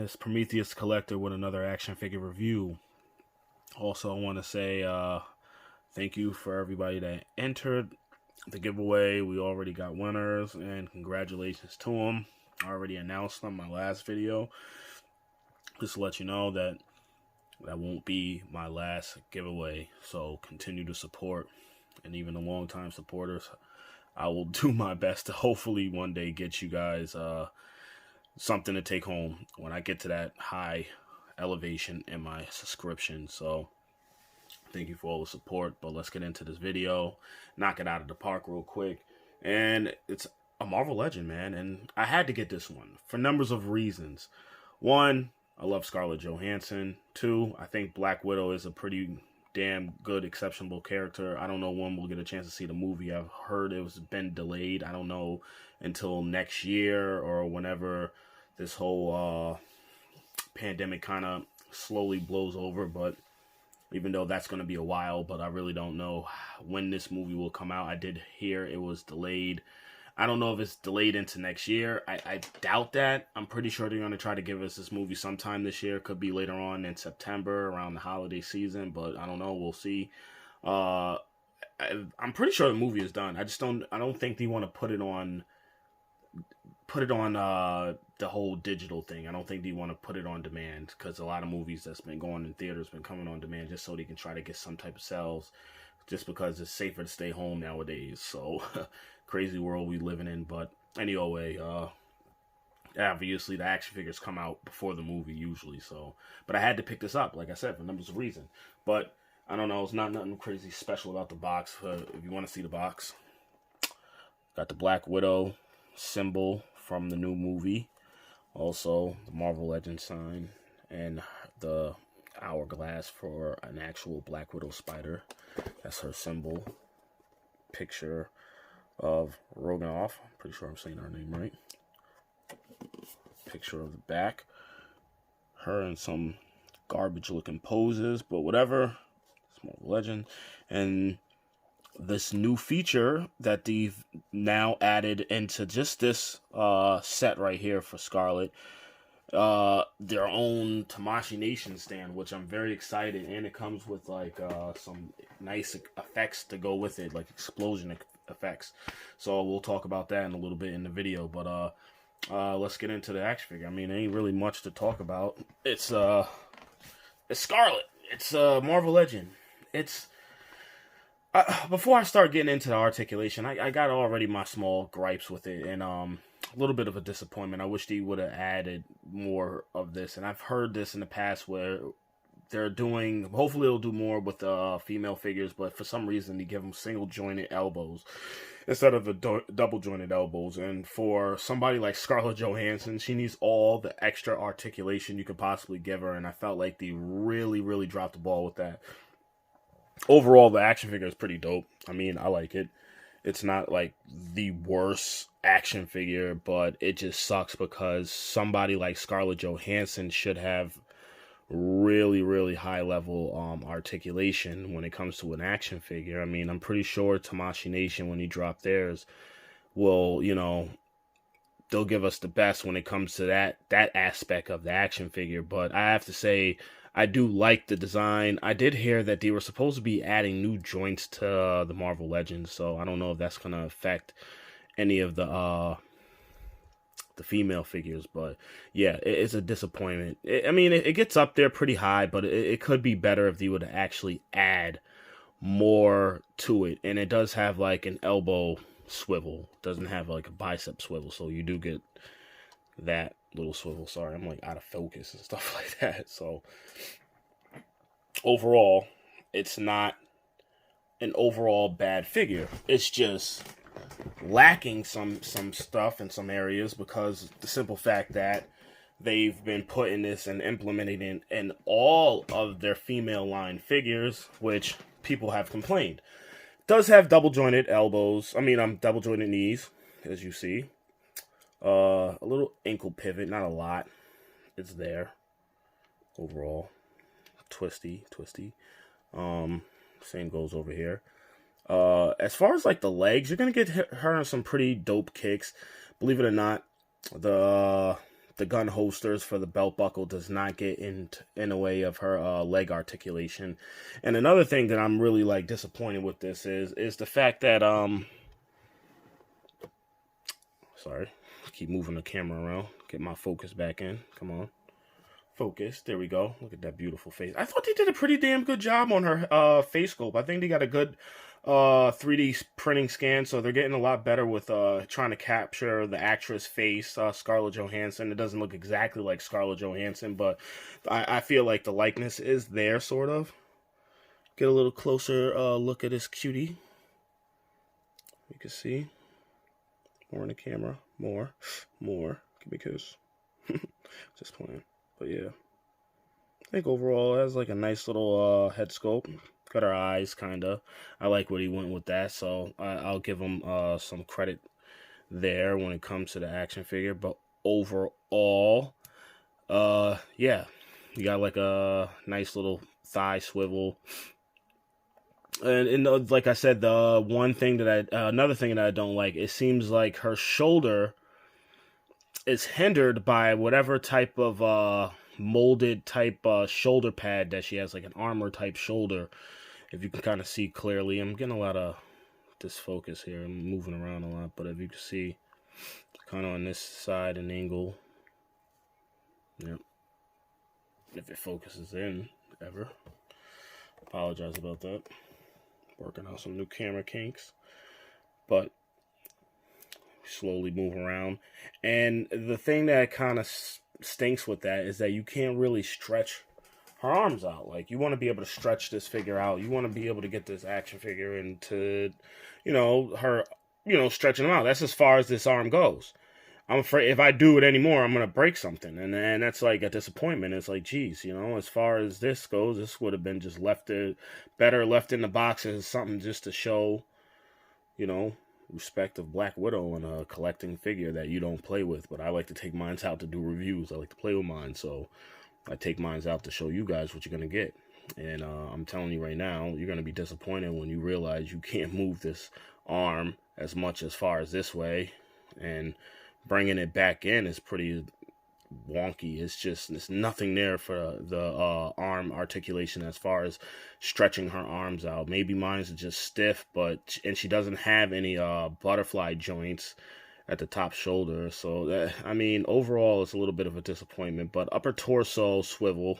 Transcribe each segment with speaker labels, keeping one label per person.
Speaker 1: it's Prometheus Collector with another action figure review. Also, I want to say thank you for everybody that entered the giveaway. We already got winners, and congratulations to them. I already announced on my last video. Just to let you know that won't be my last giveaway, so continue to support. And even the long-time supporters, I will do my best to hopefully one day get you guys something to take home when I get to that high elevation in my subscription. So thank you for all the support, but let's get into this video, knock it out of the park real quick. And it's a Marvel Legend, man, and I had to get this one for numbers of reasons. One, I love Scarlett Johansson. Two, I think Black Widow is a pretty damn good, exceptional character. I don't know when we'll get a chance to see the movie. I've heard it was been delayed. I don't know until next year or whenever this whole pandemic kind of slowly blows over. But even though that's going to be a while, but I really don't know when this movie will come out. I did hear it was delayed. I don't know if it's delayed into next year. I doubt that. I'm pretty sure they're going to try to give us this movie sometime this year. Could be later on in September, around the holiday season, but I don't know. We'll see. I'm pretty sure the movie is done. I don't think they want to put it on the whole digital thing. I don't think they want to put it on demand, because a lot of movies that's been going in theaters been coming on demand just so they can try to get some type of sales, just because it's safer to stay home nowadays. So crazy world we living in. But anyway, obviously the action figures come out before the movie usually. So, but I had to pick this up, like I said, for numbers of reason. But I don't know, it's not nothing crazy special about the box. If you want to see the box, got the Black Widow symbol from the new movie, also the Marvel Legends sign, and the hourglass for an actual Black Widow spider. That's her symbol. Picture of Roganoff. I'm pretty sure I'm saying her name right. Picture of the back. Her in some garbage looking poses, but whatever. It's Marvel Legend. And this new feature that they've now added into just this set right here for Scarlett, their own Tamashii Nation stand, which I'm very excited, and it comes with like some nice effects to go with it, like explosion effects. So we'll talk about that in a little bit in the video, but let's get into the action figure. I mean, there ain't really much to talk about. It's Scarlett. It's Marvel Legend. It's before I start getting into the articulation, I got already my small gripes with it, and a little bit of a disappointment. I wish they would have added more of this, and I've heard this in the past where they're doing, hopefully they'll do more with female figures, but for some reason they give them single jointed elbows instead of the double jointed elbows. And for somebody like Scarlett Johansson, she needs all the extra articulation you could possibly give her, and I felt like they really dropped the ball with that. Overall, the action figure is pretty dope. I mean, I like it. It's not like the worst action figure, but it just sucks because somebody like Scarlett Johansson should have really high level articulation when it comes to an action figure. I mean, I'm pretty sure Tamashii Nation, when you drop theirs, will, you know, they'll give us the best when it comes to that aspect of the action figure. But I have to say, I do like the design. I did hear that they were supposed to be adding new joints to the Marvel Legends, so I don't know if that's going to affect any of the female figures. But yeah, it's a disappointment. I mean, it gets up there pretty high, but it could be better if they would actually add more to it. And it does have like an elbow swivel. It doesn't have like a bicep swivel, so you do get that little swivel. Sorry, I'm like out of focus and stuff like that. So overall, it's not an overall bad figure. It's just lacking some stuff in some areas, because the simple fact that they've been putting this and implementing it in all of their female line figures, which people have complained. It does have double jointed elbows. I mean, double jointed knees, as you see. A little ankle pivot, not a lot. It's there. Overall, twisty. Same goes over here. As far as like the legs, you're gonna get her on some pretty dope kicks. Believe it or not, the the gun holsters for the belt buckle does not get in the way of her leg articulation. And another thing that I'm really like disappointed with this is the fact that sorry, keep moving the camera around, get my focus back in. Come on, focus. There we go. Look at that beautiful face. I thought they did a pretty damn good job on her face sculpt. I think they got a good 3D printing scan, so they're getting a lot better with trying to capture the actress face, Scarlett Johansson. It doesn't look exactly like Scarlett Johansson, but I feel like the likeness is there, sort of. Get a little closer look at this cutie. You can see more in the camera, more. Give me a kiss. Just playing, but yeah. I think overall it has like a nice little head sculpt. Got her eyes, kinda. I like what he went with that, so I'll give him some credit there when it comes to the action figure. But overall, yeah, you got like a nice little thigh swivel. And like I said, the one thing that another thing that I don't like, it seems like her shoulder is hindered by whatever type of molded type shoulder pad that she has, like an armor type shoulder. If you can kind of see clearly, I'm getting a lot of disfocus here. I'm moving around a lot, but if you can see, kind of on this side, an angle. Yep. If it focuses in, ever. Apologize about that. Working on some new camera kinks, but slowly move around. And the thing that kind of stinks with that is that you can't really stretch her arms out. Like, you want to be able to stretch this figure out. You want to be able to get this action figure into, her, stretching them out. That's as far as this arm goes. I'm afraid if I do it anymore, I'm going to break something. And that's like a disappointment. It's like, geez, as far as this goes, this would have been just better left in the box as something just to show, respect of Black Widow and a collecting figure that you don't play with. But I like to take mine out to do reviews. I like to play with mine. So I take mine out to show you guys what you're going to get. And I'm telling you right now, you're going to be disappointed when you realize you can't move this arm as much as far as this way. And bringing it back in is pretty wonky. There's nothing there for the arm articulation as far as stretching her arms out. Maybe mine's just stiff, and she doesn't have any butterfly joints at the top shoulder. So overall it's a little bit of a disappointment. But upper torso swivel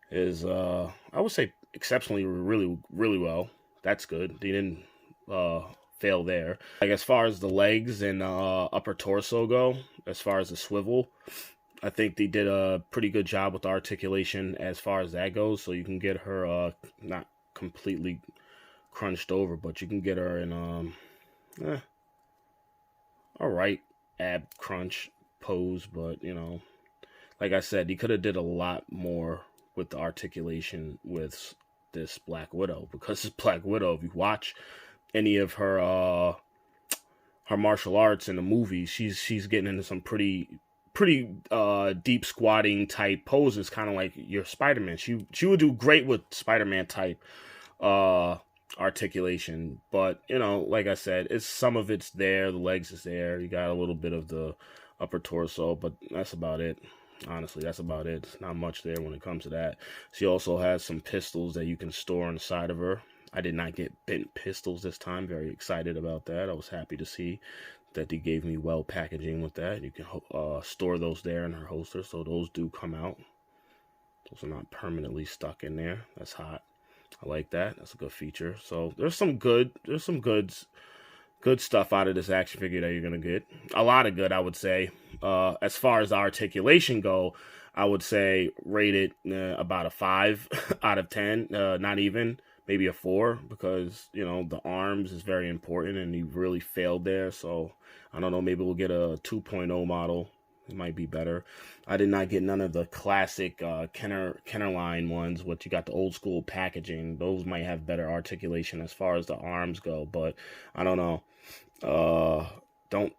Speaker 1: is I would say exceptionally really, really well. That's good. They didn't fail there. Like, as far as the legs and upper torso go, as far as the swivel, I think they did a pretty good job with the articulation as far as that goes. So you can get her not completely crunched over, but you can get her in all right ab crunch pose. But like I said, he could have did a lot more with the articulation with this Black Widow, because this Black Widow, if you watch any of her martial arts in the movies, she's getting into some pretty deep squatting type poses, kind of like your Spider-Man. She would do great with Spider-Man type articulation, but like I said, some of it's there. The legs is there. You got a little bit of the upper torso, but that's about it. Honestly, that's about it. There's not much there when it comes to that. She also has some pistols that you can store on the side of her. I did not get bent pistols this time. Very excited about that. I was happy to see that they gave me well packaging with that. You can store those there in her holster, so those do come out. Those are not permanently stuck in there. That's hot. I like that. That's a good feature. So there's some good stuff out of this action figure that you're gonna get. A lot of good, I would say. As far as the articulation go, I would say rate it about a 5 out of 10. Not even. Maybe a 4, because, the arms is very important and he really failed there. So, I don't know, maybe we'll get a 2.0 model. It might be better. I did not get none of the classic Kenner line ones, which you got the old school packaging. Those might have better articulation as far as the arms go, but I don't know. Don't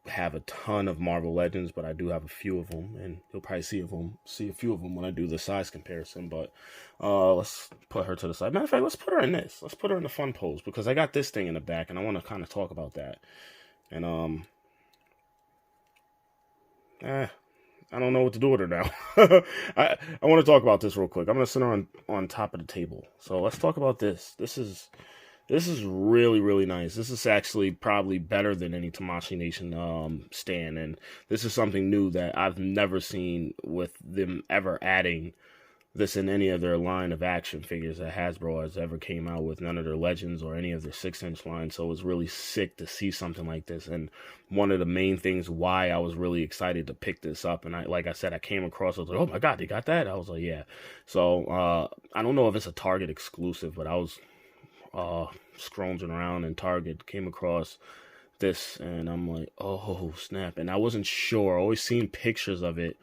Speaker 1: have a ton of Marvel Legends, but I do have a few of them, and you'll probably see a few of them when I do the size comparison. But let's put her to the side. Matter of fact, let's put her in this. Let's put her in the fun pose, because I got this thing in the back, and I want to kind of talk about that. And I don't know what to do with her now. I want to talk about this real quick. I'm gonna sit her on top of the table. So let's talk about this. This is really, really nice. This is actually probably better than any Tamashii Nation stand, and this is something new that I've never seen with them ever adding this in any of their line of action figures that Hasbro has ever came out with. None of their Legends or any of their 6-inch lines. So it was really sick to see something like this. And one of the main things why I was really excited to pick this up, and like I said, I came across, I was like, oh my god, they got that? I was like, yeah. So I don't know if it's a Target exclusive, but I was scrolling around and Target, came across this, and I'm like, oh snap. And I wasn't sure. I always seen pictures of it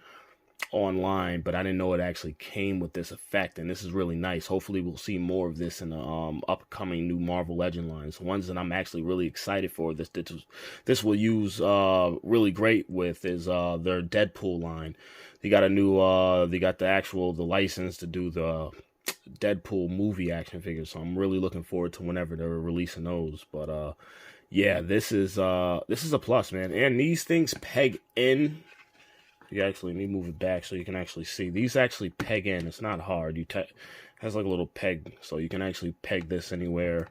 Speaker 1: online, but I didn't know it actually came with this effect, and this is really nice. Hopefully we'll see more of this in the upcoming new Marvel Legend lines. Ones that I'm actually really excited for. This will use really great with is their Deadpool line. They got a new they got the license to do the Deadpool movie action figures, so I'm really looking forward to whenever they're releasing those. But yeah, this is a plus, man. And these things peg in. You actually need to move it back so you can actually see. These actually peg in. It's not hard. It has like a little peg, so you can actually peg this anywhere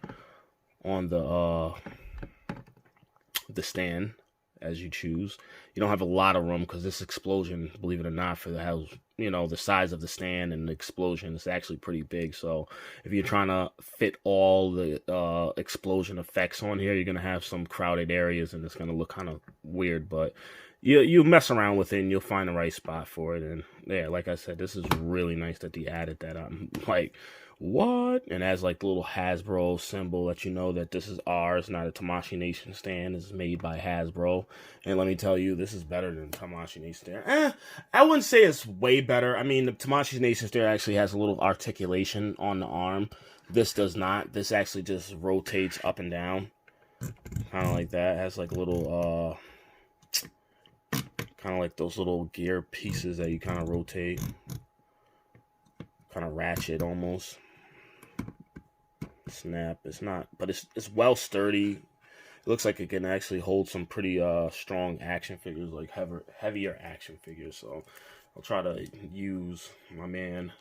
Speaker 1: on the stand as you choose. You don't have a lot of room because this explosion, believe it or not, for the house, the size of the stand and the explosion is actually pretty big. So if you're trying to fit all the explosion effects on here, you're gonna have some crowded areas and it's gonna look kind of weird, but you mess around with it and you'll find the right spot for it. And yeah, like I said, this is really nice that they added that. I'm like, what? And as like the little Hasbro symbol, let you know that this is ours, not a Tamashii Nation stand. This is made by Hasbro. And let me tell you, this is better than Tamashii Nation stand. I wouldn't say it's way better. I mean, the Tamashii Nation stand actually has a little articulation on the arm. This does not. This actually just rotates up and down. Kind of like that. It has like a little kind of like those little gear pieces that you kind of rotate, kind of ratchet almost. Snap. It's not, but it's well sturdy. It looks like it can actually hold some pretty strong action figures, like heavier action figures. So I'll try to use my man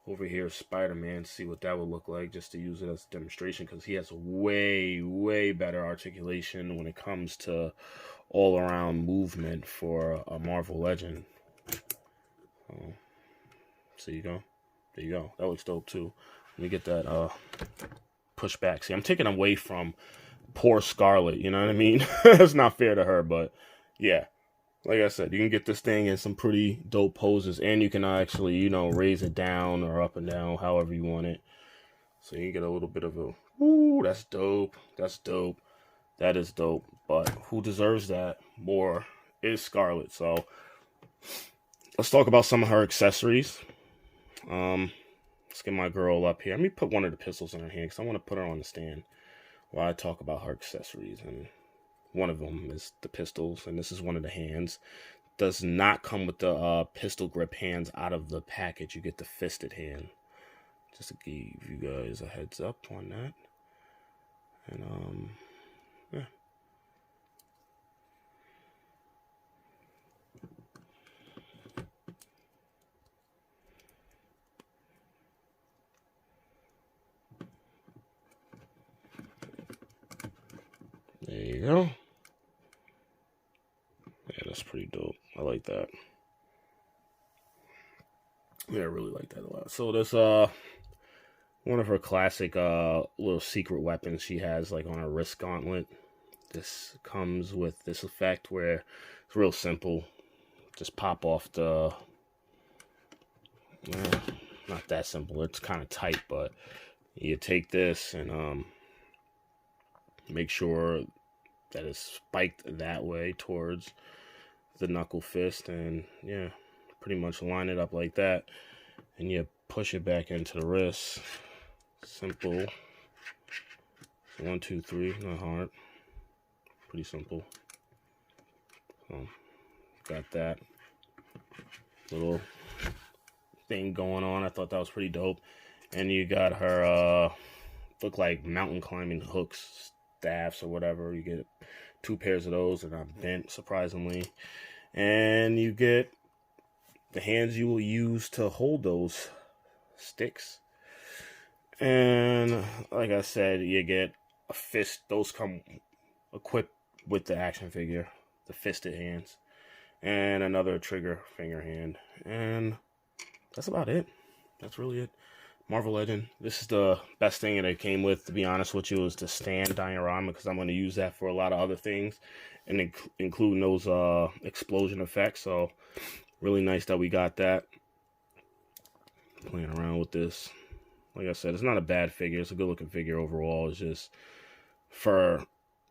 Speaker 1: over here, Spider-Man, see what that would look like, just to use it as a demonstration, because he has way better articulation when it comes to all-around movement for a Marvel Legend. So you go. There you go. That looks dope too. Let me get that push back. See, I'm taking away from poor Scarlet, you know what I mean? It's not fair to her, but yeah. Like I said, you can get this thing in some pretty dope poses, and you can actually, raise it down or up and down, however you want it. So you can get a little bit of a, ooh, that's dope. That's dope. That is dope. But who deserves that more is Scarlet. So let's talk about some of her accessories. Let's get my girl up here. Let me put one of the pistols in her hand because I want to put her on the stand while I talk about her accessories. And one of them is the pistols, and this is one of the hands. Does not come with the pistol grip hands out of the package. You get the fisted hand. Just to give you guys a heads up on that. And yeah. There you go. Yeah, that's pretty dope. I like that. Yeah, I really like that a lot. So there's one of her classic little secret weapons she has like on her wrist gauntlet. This comes with this effect where it's real simple. Just pop off the not that simple. It's kind of tight, but you take this and make sure that it's spiked that way towards the knuckle fist, and yeah, pretty much line it up like that, and you push it back into the wrist. Simple. 1, 2, 3, not hard. Pretty simple. Got that little thing going on. I thought that was pretty dope. And you got her look like mountain climbing hooks, staffs, or whatever. You get 2 pairs of those, and I'm bent, surprisingly. And you get the hands you will use to hold those sticks. And like I said, you get a fist. Those come equipped with the action figure, the fisted hands, and another trigger finger hand. And that's about it. That's really it. Marvel Legend. This is the best thing that it came with, to be honest with you, is the stand diorama, because I'm going to use that for a lot of other things, and including those explosion effects. So really nice that we got that. Playing around with this. Like I said, it's not a bad figure. It's a good looking figure overall. It's just for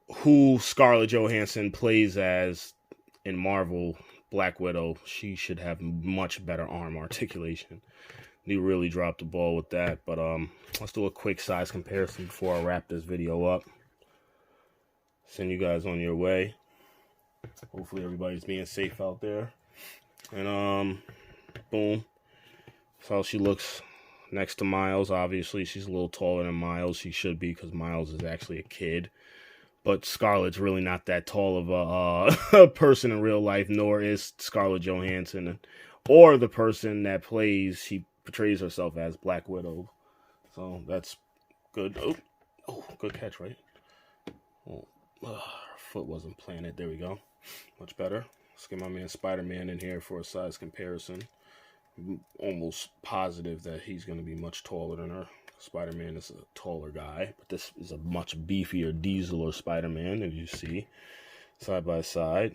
Speaker 1: who Scarlett Johansson plays as in Marvel, Black Widow, she should have much better arm articulation. They really dropped the ball with that. But let's do a quick size comparison before I wrap this video up. Send you guys on your way. Hopefully everybody's being safe out there. And boom. That's how she looks next to Miles. Obviously, she's a little taller than Miles. She should be, because Miles is actually a kid. But Scarlett's really not that tall of a person in real life, nor is Scarlett Johansson, or the person that she portrays herself as, Black Widow. So that's good. Oh, good catch, right? Oh, her foot wasn't planted. There we go. Much better. Let's get my man Spider-Man in here for a size comparison. I'm almost positive that he's going to be much taller than her. Spider-Man is a taller guy, but this is a much beefier Diesel or Spider-Man, as you see, side by side.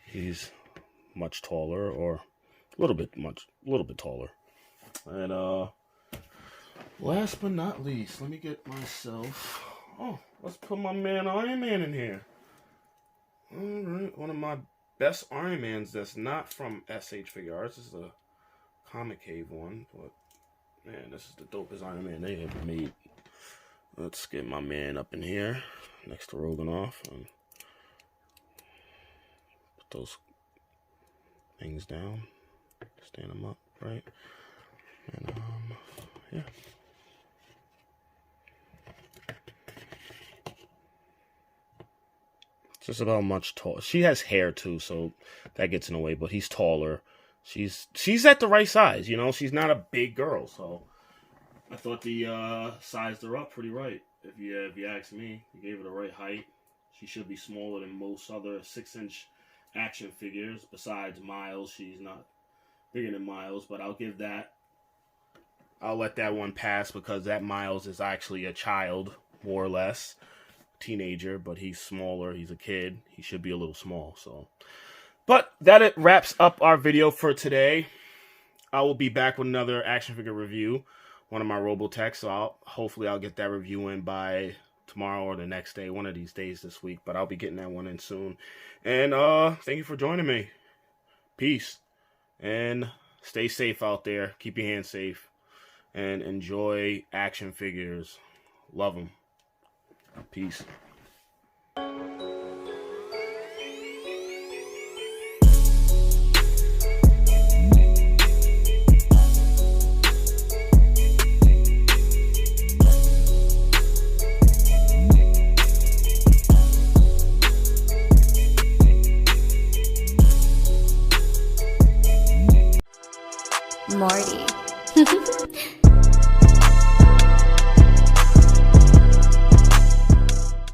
Speaker 1: He's much taller, or a little bit taller. And last but not least, let me get myself. Oh, let's put my man Iron Man in here. All right, one of my best Iron Mans that's not from SH Figure Arts. This is a Comic Cave one, but man, this is the dopest Iron Man they ever made. Let's get my man up in here next to Roganoff and put those things down, stand them up, right? And yeah. Just about much taller. She has hair too, so that gets in the way. But he's taller. She's at the right size. You know, she's not a big girl, so I thought the sized her up pretty right. If you ask me, you gave her the right height. She should be smaller than most other 6-inch action figures. Besides Miles, she's not bigger than Miles, but I'll let that one pass, because that Miles is actually a child, more or less. Teenager, but he's smaller. He's a kid. He should be a little small. So, but it wraps up our video for today. I will be back with another action figure review, one of my Robotechs. So hopefully I'll get that review in by tomorrow or the next day, one of these days this week. But I'll be getting that one in soon. And thank you for joining me. Peace, and stay safe out there. Keep your hands safe, and enjoy action figures. Love them. Peace.